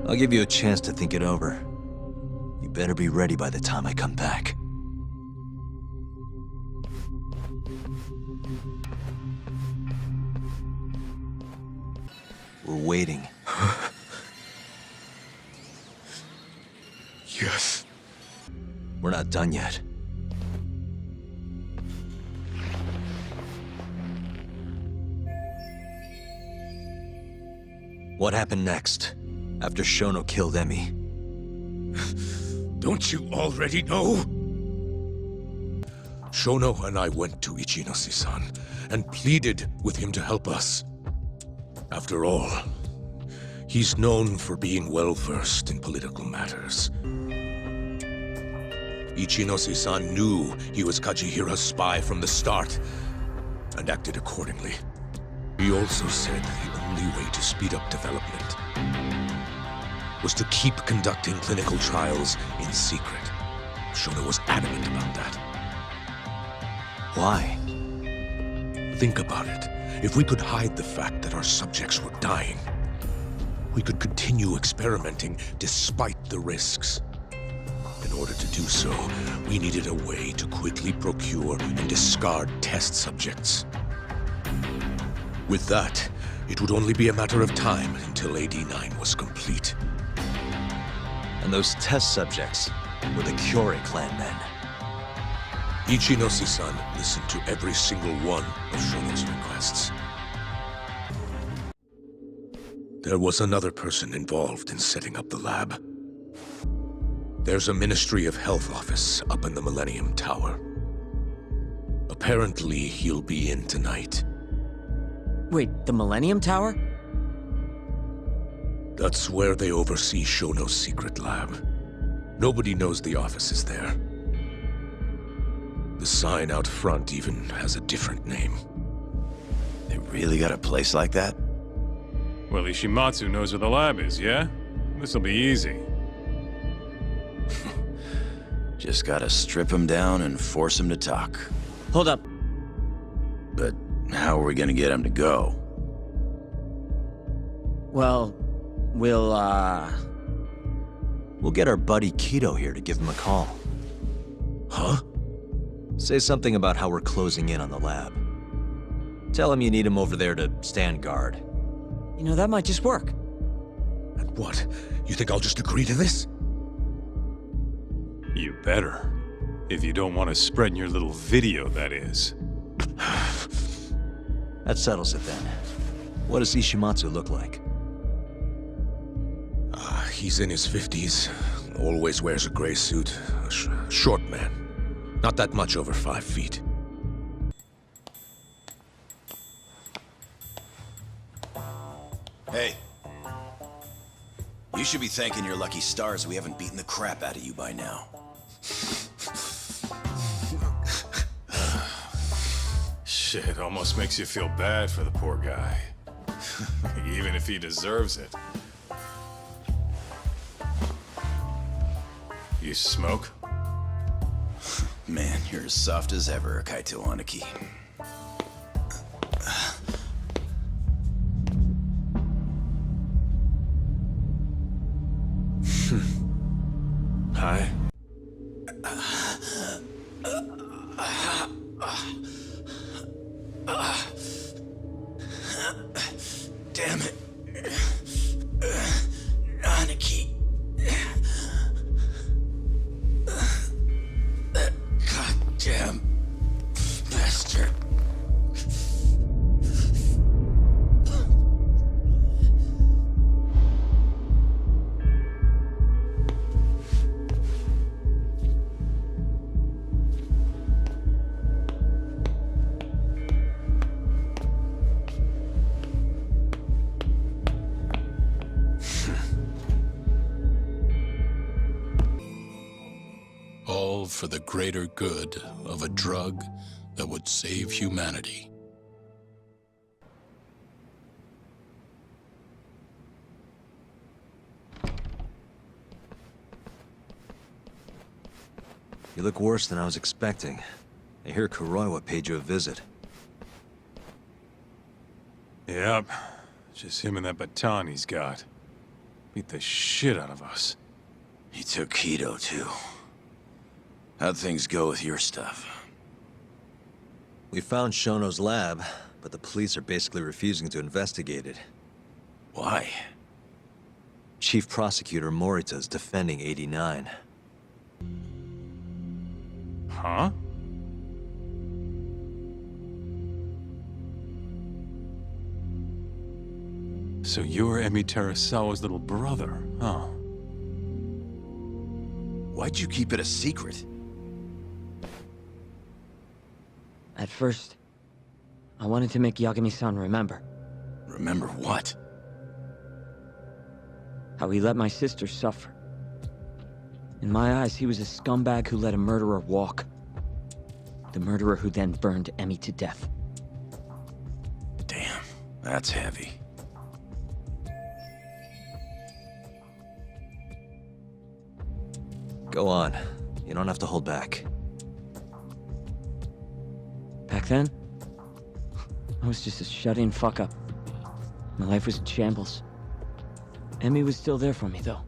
I'll give you a chance to think it over. You better be ready by the time I come back. We're waiting. Yes. We're not done yet. What happened next, after Shono killed Emi? Don't you already know? Shono and I went to Ichinose-san and pleaded with him to help us. After all, he's known for being well-versed in political matters. Ichinose-san knew he was Kajihira's spy from the start, and acted accordingly. He also said the only way to speed up development was to keep conducting clinical trials in secret. Shono was adamant about that. Why? Think about it. If we could hide the fact that our subjects were dying, we could continue experimenting despite the risks. In order to do so, we needed a way to quickly procure and discard test subjects. With that, it would only be a matter of time until AD-9 was complete. And those test subjects were the Kyorei clan men. Ichinose-san listened to every single one of Shono's requests. There was another person involved in setting up the lab. There's a Ministry of Health office up in the Millennium Tower. Apparently, he'll be in tonight. Wait, the Millennium Tower? That's where they oversee Shono's secret lab. Nobody knows the office is there. The sign out front even has a different name. They really got a place like that? Well, Ishimatsu knows where the lab is, yeah? This'll be easy. Just gotta strip him down and force him to talk. Hold up. But how are we gonna get him to go? Well, we'll get our buddy Kido here to give him a call. Huh? Say something about how we're closing in on the lab. Tell him you need him over there to stand guard. You know, that might just work. And what? You think I'll just agree to this? You better. If you don't want to spread in your little video, that is. That settles it then. What does Ishimatsu look like? He's in his 50s. Always wears a gray suit. A short man. Not that much over 5 feet. Hey. You should be thanking your lucky stars we haven't beaten the crap out of you by now. Shit, almost makes you feel bad for the poor guy. Even if he deserves it. You smoke? Man, you're as soft as ever, Kaito Aniki. Hi. Damn it. Aniki. That goddamn bastard. All for the greater good of a drug that would save humanity. You look worse than I was expecting. I hear Kuroiwa paid you a visit. Yep. Just him and that baton he's got. Beat the shit out of us. He took Kido, too. How'd things go with your stuff? We found Shono's lab, but the police are basically refusing to investigate it. Why? Chief Prosecutor Morita is defending 89. Huh? So you're Emi Terasawa's little brother, huh? Why'd you keep it a secret? At first, I wanted to make Yagami-san remember. Remember what? How he let my sister suffer. In my eyes, he was a scumbag who let a murderer walk. The murderer who then burned Emi to death. Damn, that's heavy. Go on. You don't have to hold back. Back then, I was just a shut-in fuck-up. My life was in shambles. Emi was still there for me, though,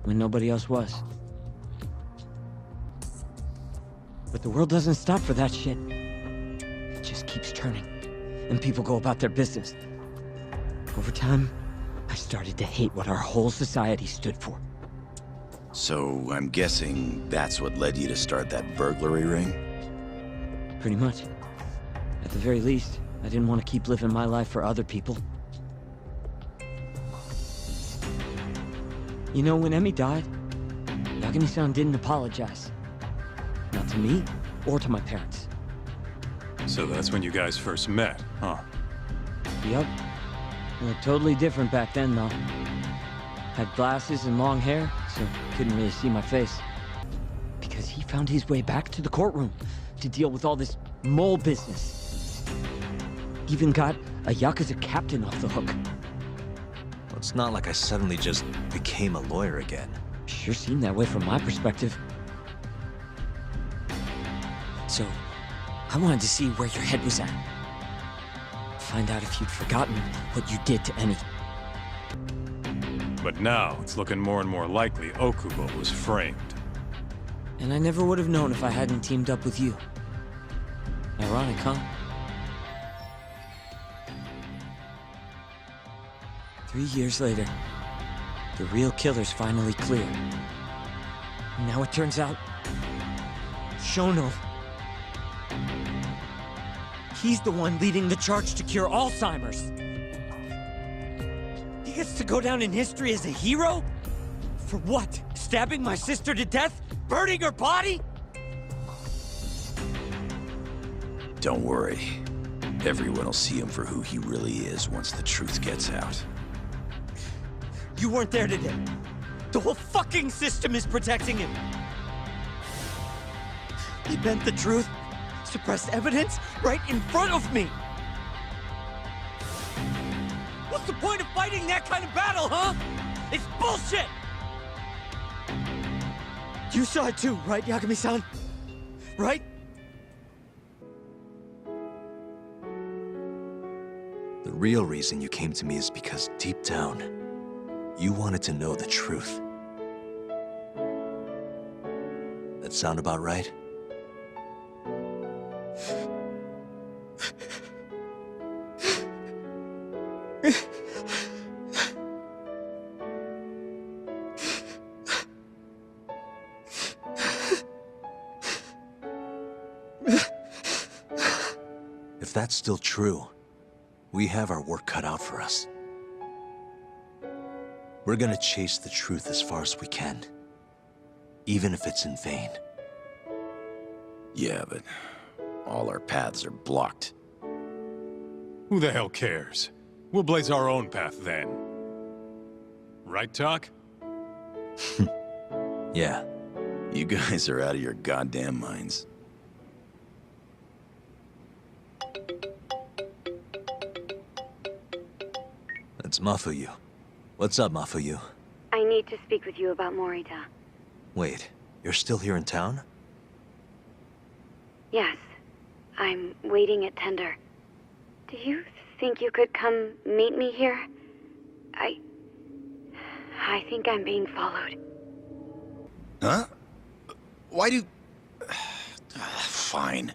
when nobody else was. But the world doesn't stop for that shit. It just keeps turning, and people go about their business. Over time, I started to hate what our whole society stood for. So, I'm guessing that's what led you to start that burglary ring? Pretty much. At the very least, I didn't want to keep living my life for other people. You know, when Emi died, Yagami-san didn't apologize. Not to me, or to my parents. So that's when you guys first met, huh? Yup. We were totally different back then, though. Had glasses and long hair, so couldn't really see my face. Because he found his way back to the courtroom to deal with all this mole business. Even got a Yakuza captain off the hook. Well, it's not like I suddenly just became a lawyer again. Sure seemed that way from my perspective. So, I wanted to see where your head was at. Find out if you'd forgotten what you did to Emi. But now, it's looking more and more likely Okubo was framed. And I never would have known if I hadn't teamed up with you. Ironic, huh? 3 years later, the real killer's finally clear. And now it turns out, Shono. He's the one leading the charge to cure Alzheimer's. He gets to go down in history as a hero? For what? Stabbing my sister to death? Burning her body? Don't worry. Everyone will see him for who he really is once the truth gets out. You weren't there today. The whole fucking system is protecting him. He bent the truth suppressed evidence right in front of me! What's the point of fighting that kind of battle, huh? It's bullshit! You saw it too, right, Yagami-san? Right? The real reason you came to me is because deep down, you wanted to know the truth. That sound about right? If that's still true, we have our work cut out for us. We're gonna chase the truth as far as we can, even if it's in vain. Yeah, but all our paths are blocked. Who the hell cares? We'll blaze our own path then. Right, Talk? Yeah. You guys are out of your goddamn minds. That's Mafuyu. What's up, Mafuyu? I need to speak with you about Morita. Wait, you're still here in town? Yes. I'm waiting at Tender. Do you think you could come meet me here? I think I'm being followed. Huh? Why do... Fine.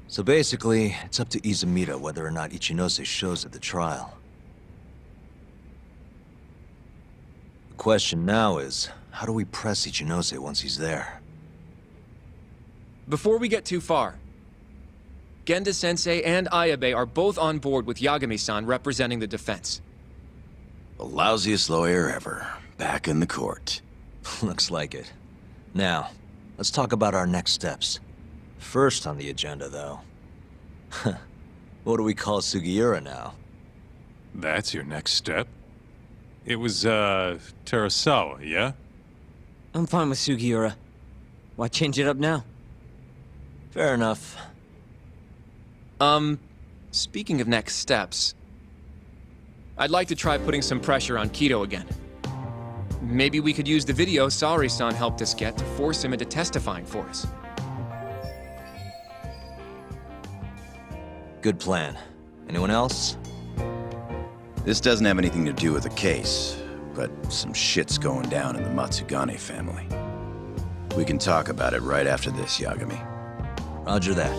So basically, it's up to Izumida whether or not Ichinose shows at the trial. The question now is, how do we press Ichinose once he's there? Before we get too far, Genda-sensei and Ayabe are both on board with Yagami-san representing the defense. The lousiest lawyer ever, back in the court. Looks like it. Now, let's talk about our next steps. First on the agenda, though. What do we call Sugiura now? That's your next step? It was, Terasawa, yeah? I'm fine with Sugiura. Why change it up now? Fair enough. Speaking of next steps, I'd like to try putting some pressure on Kido again. Maybe we could use the video Saori-san helped us get to force him into testifying for us. Good plan. Anyone else? This doesn't have anything to do with the case, but some shit's going down in the Matsugane family. We can talk about it right after this, Yagami. Roger that.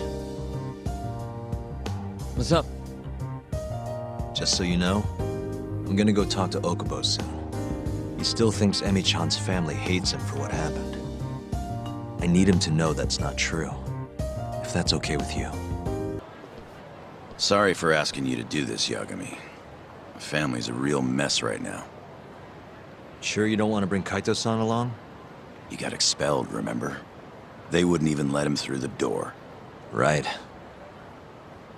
What's up? Just so you know, I'm gonna go talk to Okubo soon. He still thinks Emi-chan's family hates him for what happened. I need him to know that's not true. If that's okay with you. Sorry for asking you to do this, Yagami. The family's a real mess right now. Sure you don't want to bring Kaito-san along? He got expelled, remember? They wouldn't even let him through the door. Right.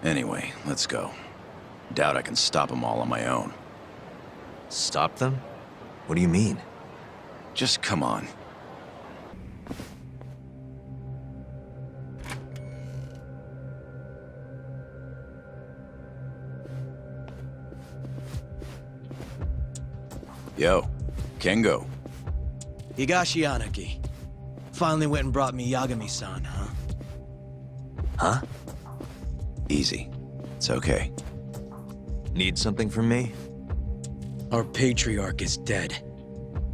Anyway, let's go. Doubt I can stop them all on my own. Stop them? What do you mean? Just come on. Yo, Kengo. Higashi Anaki. Finally went and brought me Yagami-san, huh? Huh? Easy. It's okay. Need something from me? Our patriarch is dead.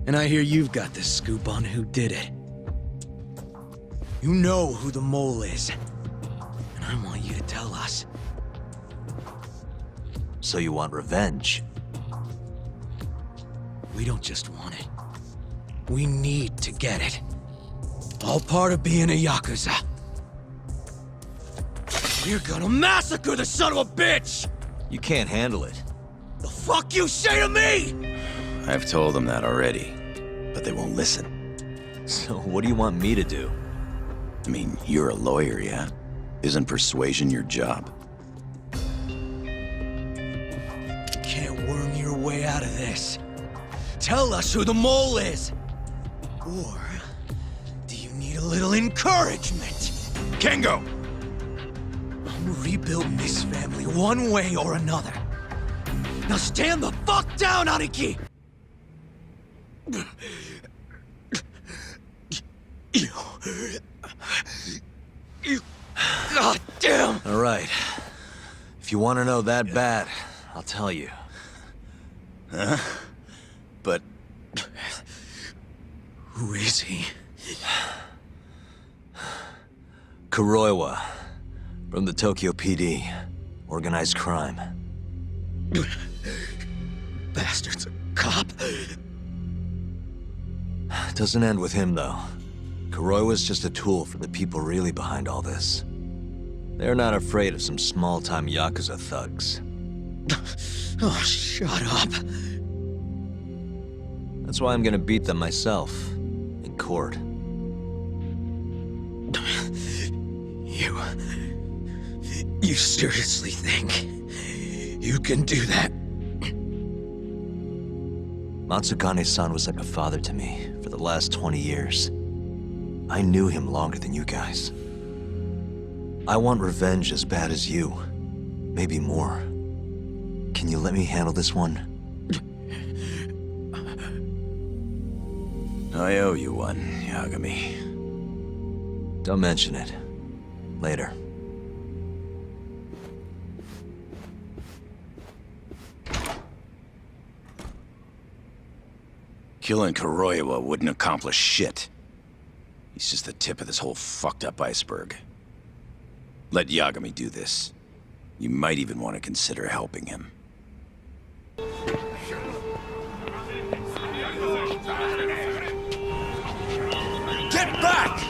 And I hear you've got the scoop on who did it. You know who the mole is. And I want you to tell us. So you want revenge? We don't just want it. We need to get it. All part of being a Yakuza. We're gonna massacre the son of a bitch! You can't handle it. The fuck you say to me?! I've told them that already, but they won't listen. So what do you want me to do? I mean, you're a lawyer, yeah? Isn't persuasion your job? You can't worm your way out of this. Tell us who the mole is! Or do you need a little encouragement? Kengo! I'm rebuilding this family one way or another. Now stand the fuck down, Aniki! You... God damn! All right. If you want to know that bad, I'll tell you. Huh? But... Who is he? Kuroiwa, from the Tokyo PD. Organized crime. Bastard's a cop. Doesn't end with him, though. Kuroiwa's just a tool for the people really behind all this. They're not afraid of some small-time Yakuza thugs. Oh, shut up. That's why I'm gonna beat them myself. In court. You seriously think you can do that? Matsugane-san was like a father to me for the last 20 years. I knew him longer than you guys. I want revenge as bad as you. Maybe more. Can you let me handle this one? I owe you one, Yagami. Don't mention it. Later. Killing Kuroiwa wouldn't accomplish shit. He's just the tip of this whole fucked up iceberg. Let Yagami do this. You might even want to consider helping him. Get back!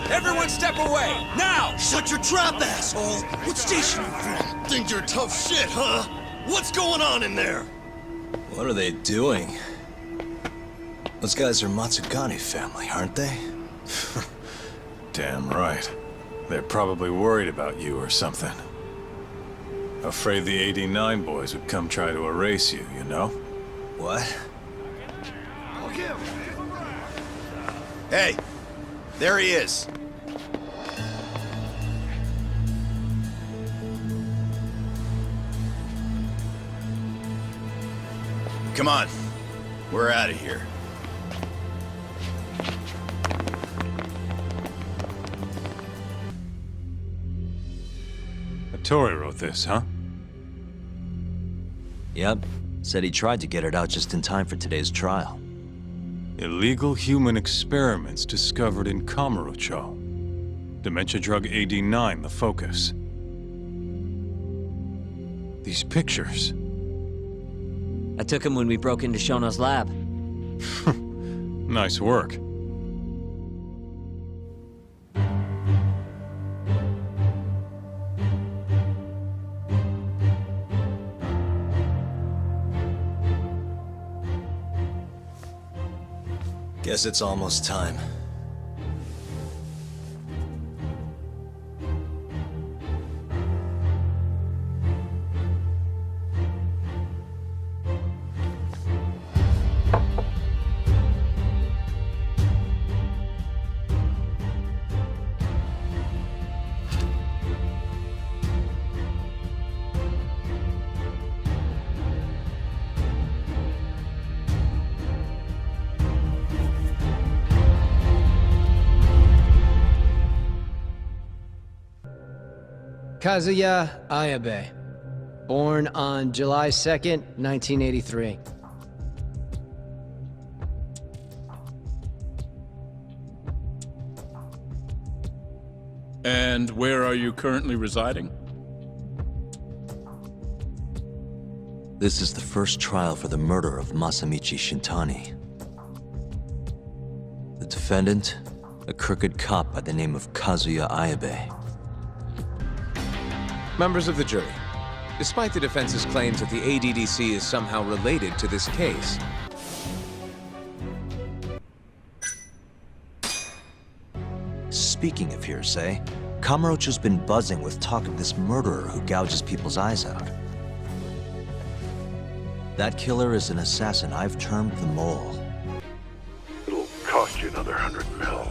Everyone step away! Now! Shut your trap, asshole! What station you from? Think you're tough shit, huh? What's going on in there? What are they doing? Those guys are Matsugane family, aren't they? Damn right. They're probably worried about you or something. Afraid the 89 boys would come try to erase you, you know? What? Hey! There he is! Come on. We're out of here. Tori wrote this, huh? Yep. Said he tried to get it out just in time for today's trial. Illegal human experiments discovered in Kamurocho. Dementia drug AD9, the focus. These pictures. I took them when we broke into Shono's lab. Nice work. Guess it's almost time. Kazuya Ayabe, born on July 2nd, 1983. And where are you currently residing? This is the first trial for the murder of Masamichi Shintani. The defendant, a crooked cop by the name of Kazuya Ayabe. Members of the jury, despite the defense's claims that the ADDC is somehow related to this case, Speaking of hearsay, Kamurocho's been buzzing with talk of this murderer who gouges people's eyes out. That killer is an assassin I've termed the Mole. It'll cost you another 100 mil.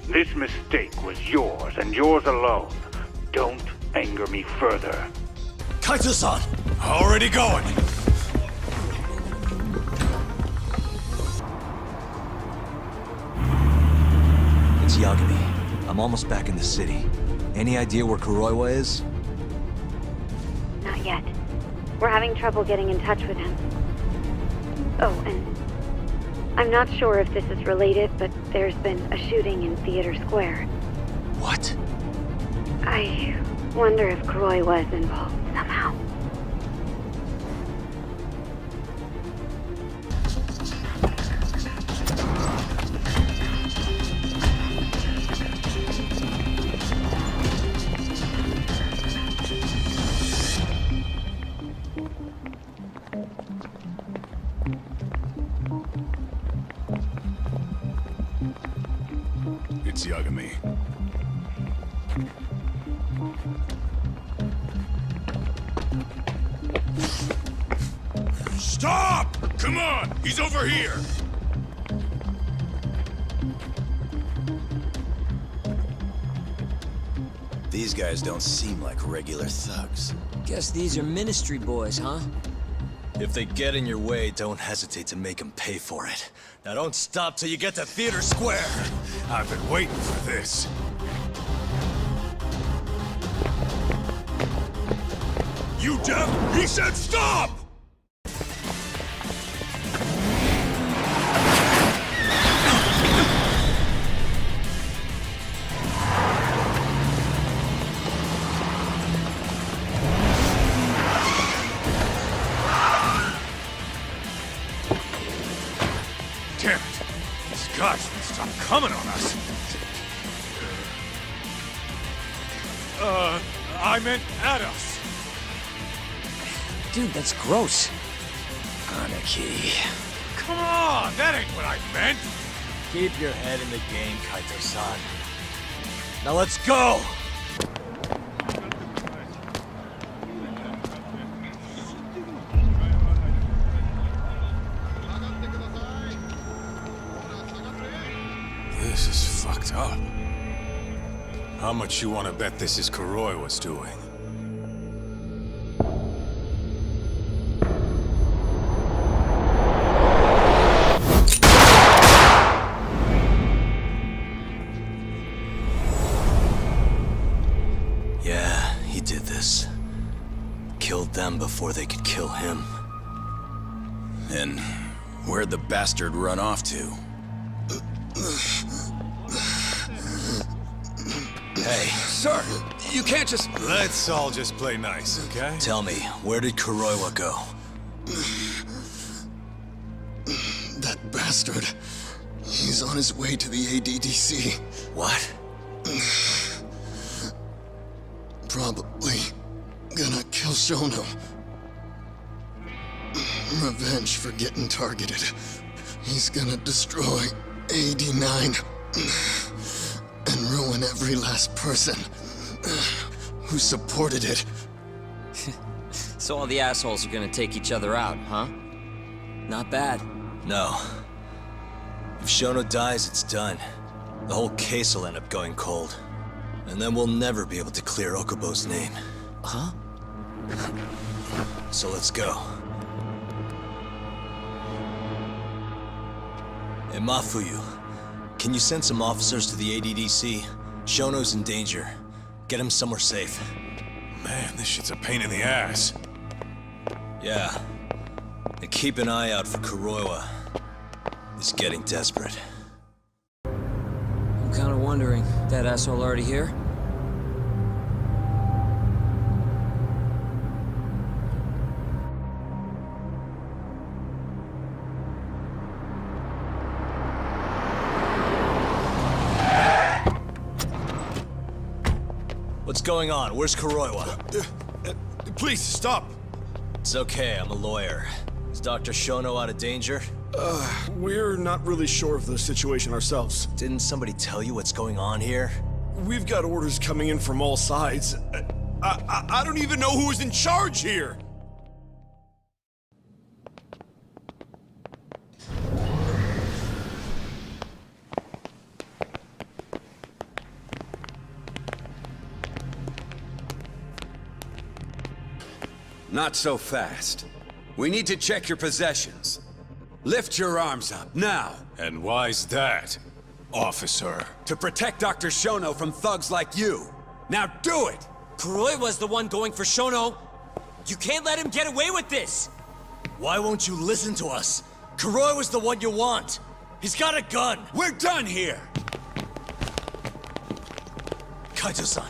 This mistake was yours and yours alone. Don't anger me further. Kaito-san! Already going! It's Yagami. I'm almost back in the city. Any idea where Kuroiwa is? Not yet. We're having trouble getting in touch with him. Oh, and I'm not sure if this is related, but there's been a shooting in Theater Square. What? I wonder if Kuroiwa is involved somehow. It's Yagami. Stop! Come on! He's over here! These guys don't seem like regular thugs. Guess these are ministry boys, huh? If they get in your way, don't hesitate to make them pay for it. Now don't stop till you get to Theater Square! I've been waiting for this. You deaf? He said stop! Damn it! These guys won't stop coming on us! I meant at us! Dude, that's gross. Anarchy. Come on! That ain't what I meant! Keep your head in the game, Kaito-san. Now let's go! This is fucked up. How much you want to bet this is Kuroiwa's doing? Yeah, he did this. Killed them before they could kill him. And where'd the bastard run off to? Hey. Sir, you can't just... Let's all just play nice, okay? Tell me, where did Kuroiwa go? That bastard. He's on his way to the ADDC. What? Probably gonna kill Shono. Revenge for getting targeted. He's gonna destroy AD9 and ruin every last person who supported it. So all the assholes are gonna take each other out, huh? Not bad. No. If Shono dies, it's done. The whole case will end up going cold. And then we'll never be able to clear Okubo's name. Huh? So let's go. Hey, Mafuyu, can you send some officers to the ADDC? Shono's in danger. Get him somewhere safe. Man, this shit's a pain in the ass. Yeah. And keep an eye out for Kuroiwa. He's getting desperate. I'm kinda wondering, that asshole already here? What's going on? Where's Kuroiwa? Please, stop! It's okay, I'm a lawyer. Is Dr. Shono out of danger? We're not really sure of the situation ourselves. Didn't somebody tell you what's going on here? We've got orders coming in from all sides. I don't even know who's in charge here! Not so fast. We need to check your possessions. Lift your arms up, now! And why's that, officer? To protect Dr. Shono from thugs like you. Now do it! Kuroi was the one going for Shono. You can't let him get away with this! Why won't you listen to us? Kuroi was the one you want. He's got a gun. We're done here! Kaito-san,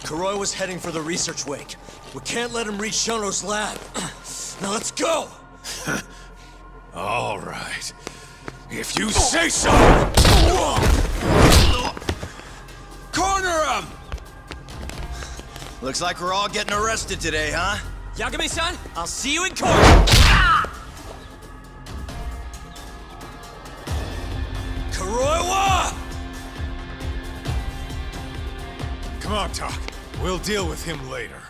Kuroi was heading for the research wake. We can't let him reach Shono's lab. Now let's go! All right. If you say so! Corner him! Looks like we're all getting arrested today, huh? Yagami-san, I'll see you in court! Kuroiwa! Come on, Tak. We'll deal with him later.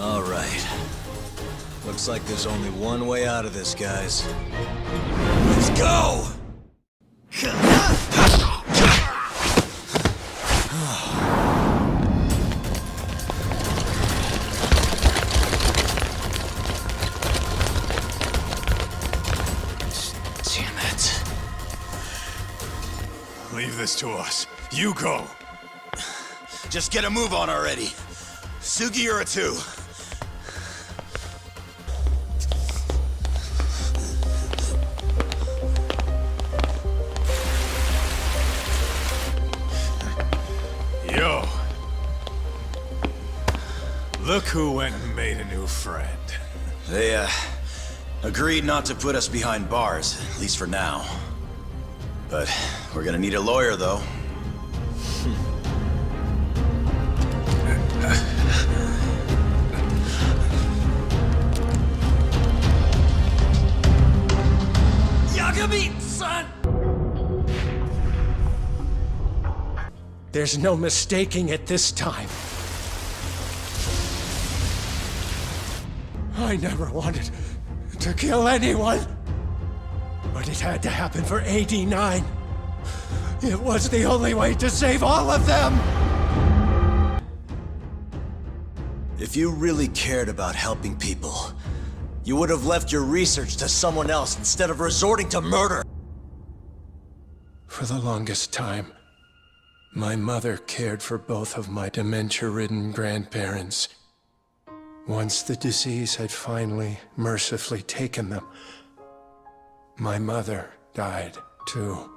All right. Looks like there's only one way out of this, guys. Let's go! Damn it. Leave this to us. You go. Just get a move on already. Sugi or a two. Yo. Look who went and made a new friend. They, agreed not to put us behind bars, at least for now. But we're gonna need a lawyer, though. Yagami-san! There's no mistaking it this time. I never wanted to kill anyone. But it had to happen for AD9. It was the only way to save all of them! If you really cared about helping people, you would have left your research to someone else instead of resorting to murder. For the longest time, my mother cared for both of my dementia-ridden grandparents. Once the disease had finally, mercifully taken them, my mother died too.